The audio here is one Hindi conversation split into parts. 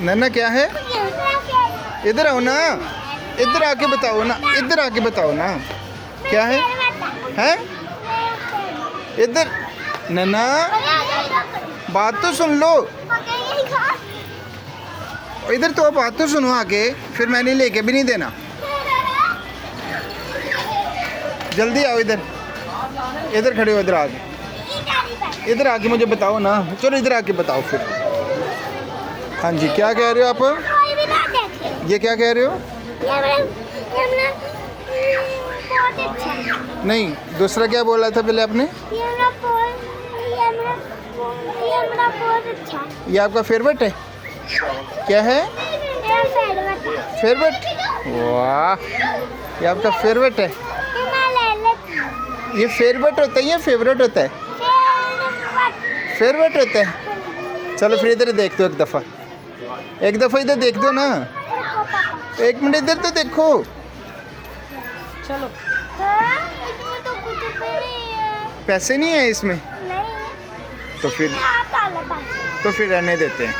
नन्ना क्या है? इधर आओ ना, इधर आके बताओ ना, इधर आके बताओ ना क्या है? हैं? इधर नन्ना बात तो सुन लो, इधर तो बात तो सुनो आके, फिर मैंने लेके भी नहीं देना। जल्दी आओ इधर, इधर खड़े हो, इधर आके, इधर आके मुझे बताओ ना। चलो इधर आके बताओ फिर। हाँ जी, क्या कह रहे हो आप? ये क्या कह रहे हो? नहीं, दूसरा क्या बोला था पहले आपने? ये आपका फेवरेट है? क्या है? फेवरेट? वाह, ये आपका फेवरेट है? ये फेवरेट होता है या फेवरेट होता है? फेवरेट होता है। चलो फिर इधर देख दो एक दफ़ा इधर देख दो ना, एक मिनट इधर तो देखो। चलो पैसे नहीं है इसमें? तो फिर रहने देते हैं।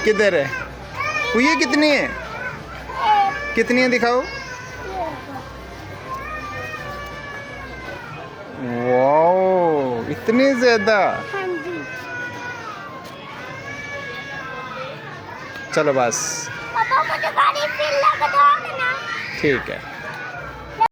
किधर है वो? ये कितनी है? कितनी है दिखाओ। वाओ, इतनी ज्यादा। चलो बस, पापा मुझे गाड़ी फिर लगा दो ना। ठीक है।